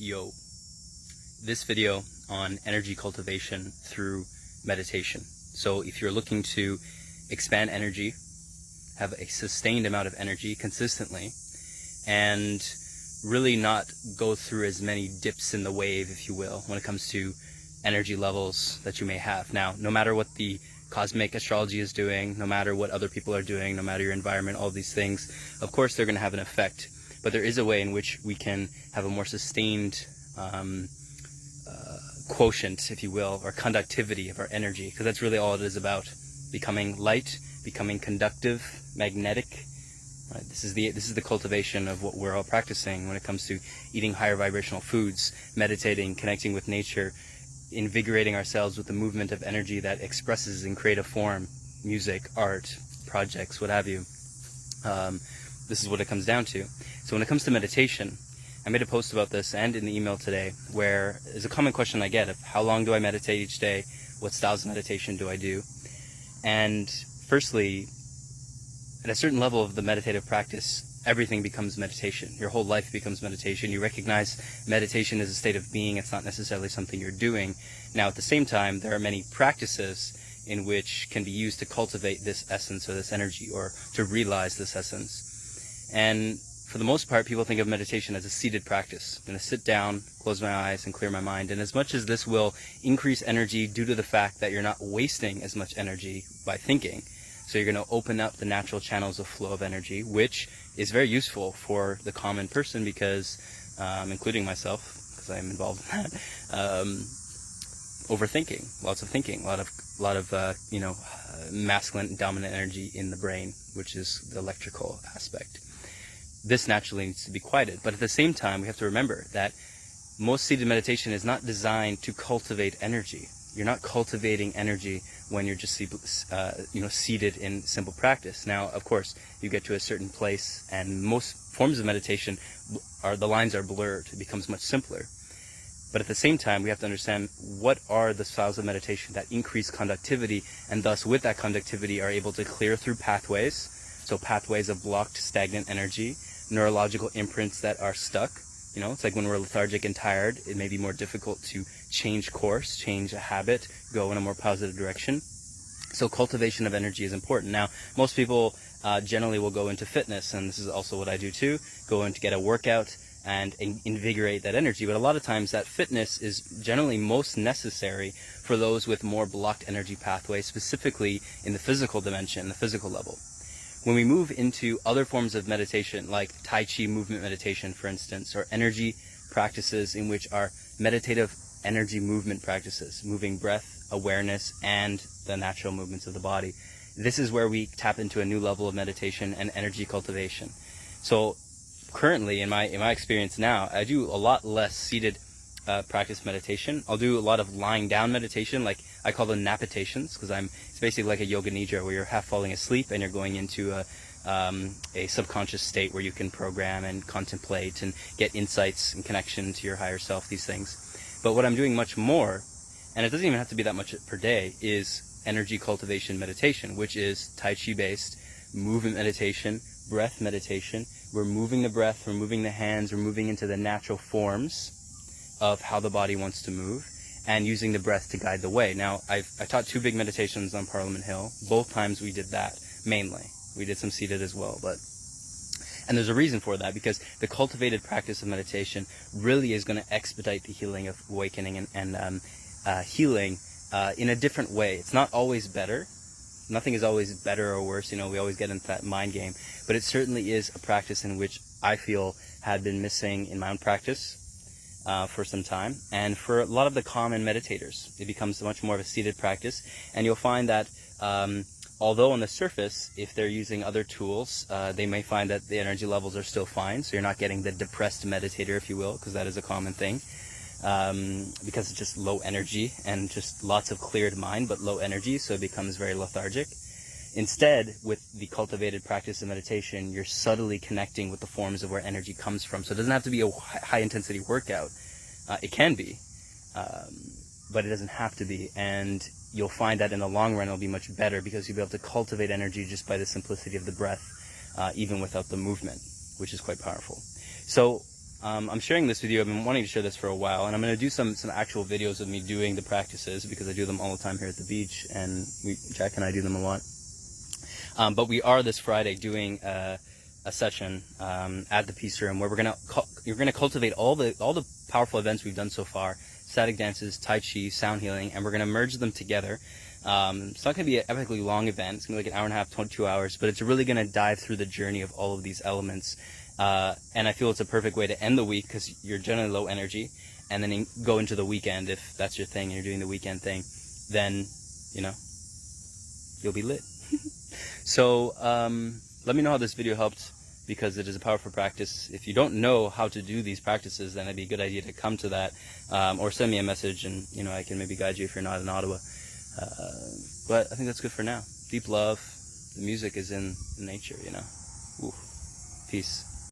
Yo, this video on energy cultivation through meditation. So if you're looking to expand energy, have a sustained amount of energy consistently, and really not go through as many dips in the wave, if you will, when it comes to energy levels that you may have. Now, no matter what the cosmic astrology is doing, no matter what other people are doing, no matter your environment, all these things, of course they're going to have an effect. But there is a way in which we can have a more sustained quotient, if you will, or conductivity of our energy, because that's really all it is about. Becoming light, becoming conductive, magnetic. Right? This is the cultivation of what we're all practicing when it comes to eating higher vibrational foods, meditating, connecting with nature, invigorating ourselves with the movement of energy that expresses in creative form, music, art, projects, what have you. This is what it comes down to. So when it comes to meditation, I made a post about this and in the email today, where there's a common question I get of how long do I meditate each day? What styles of meditation do I do? And firstly, at a certain level of the meditative practice, everything becomes meditation. Your whole life becomes meditation. You recognize meditation as a state of being. It's not necessarily something you're doing. Now, at the same time, there are many practices in which can be used to cultivate this essence or this energy, or to realize this essence. And for the most part, people think of meditation as a seated practice. I'm going to sit down, close my eyes, and clear my mind. And as much as this will increase energy due to the fact that you're not wasting as much energy by thinking, so you're going to open up the natural channels of flow of energy, which is very useful for the common person because, including myself, because I'm involved in that, overthinking, lots of thinking, a lot of masculine dominant energy in the brain, which is the electrical aspect. This naturally needs to be quieted, but at the same time, we have to remember that most seated meditation is not designed to cultivate energy. You're not cultivating energy when you're just seated in simple practice. Now, of course, you get to a certain place, and most forms of meditation the lines are blurred. It becomes much simpler. But at the same time, we have to understand what are the styles of meditation that increase conductivity, and thus with that conductivity are able to clear through pathways. So pathways of blocked, stagnant energy, neurological imprints that are stuck. It's like when we're lethargic and tired, it may be more difficult to change course, change a habit, go in a more positive direction. So cultivation of energy is important. Now, most people generally will go into fitness, and this is also what I do too, go in to get a workout and invigorate that energy. But a lot of times that fitness is generally most necessary for those with more blocked energy pathways, specifically in the physical dimension, the physical level. When we move into other forms of meditation, like Tai Chi movement meditation, for instance, or energy practices in which are meditative energy movement practices, moving breath, awareness, and the natural movements of the body, this is where we tap into a new level of meditation and energy cultivation. So currently, in my experience now, I do a lot less seated practice meditation. I'll do a lot of lying down meditation, like I call them napitations, because it's basically like a yoga nidra, where you're half falling asleep and you're going into a subconscious state where you can program and contemplate and get insights and connection to your higher self, these things. But what I'm doing much more, and it doesn't even have to be that much per day, is energy cultivation meditation, which is Tai Chi based movement meditation, breath meditation. We're moving the breath, we're moving the hands, we're moving into the natural forms of how the body wants to move, and using the breath to guide the way. Now, I taught 2 big meditations on Parliament Hill. Both times we did that, mainly. We did some seated as well, and there's a reason for that, because the cultivated practice of meditation really is going to expedite the healing of awakening and healing in a different way. It's not always better. Nothing is always better or worse. We always get into that mind game, but it certainly is a practice in which I feel had been missing in my own practice for some time. And for a lot of the common meditators, it becomes much more of a seated practice. And you'll find that although on the surface, if they're using other tools, they may find that the energy levels are still fine. So you're not getting the depressed meditator, if you will, because that is a common thing. Because it's just low energy and just lots of cleared mind, but low energy, so it becomes very lethargic. Instead, with the cultivated practice of meditation, you're subtly connecting with the forms of where energy comes from. So it doesn't have to be a high-intensity workout. It can be, but it doesn't have to be. And you'll find that in the long run, it'll be much better because you'll be able to cultivate energy just by the simplicity of the breath, even without the movement, which is quite powerful. So I'm sharing this with you. I've been wanting to share this for a while, and I'm going to do some actual videos of me doing the practices because I do them all the time here at the beach, and Jack and I do them a lot. But we are this Friday doing a session at the Peace Room where you're gonna cultivate all the powerful events we've done so far: static dances, Tai Chi, sound healing, and we're gonna merge them together. It's not gonna be an epically long event. It's gonna be like an hour and a half, 2 hours, but it's really gonna dive through the journey of all of these elements. And I feel it's a perfect way to end the week because you're generally low energy, and then go into the weekend. If that's your thing, and you're doing the weekend thing, then you'll be lit. So let me know how this video helped, because it is a powerful practice. If you don't know how to do these practices, then it'd be a good idea to come to that, or send me a message, and I can maybe guide you if you're not in Ottawa. But I think that's good for now. Deep love. The music is in nature. Ooh. Peace.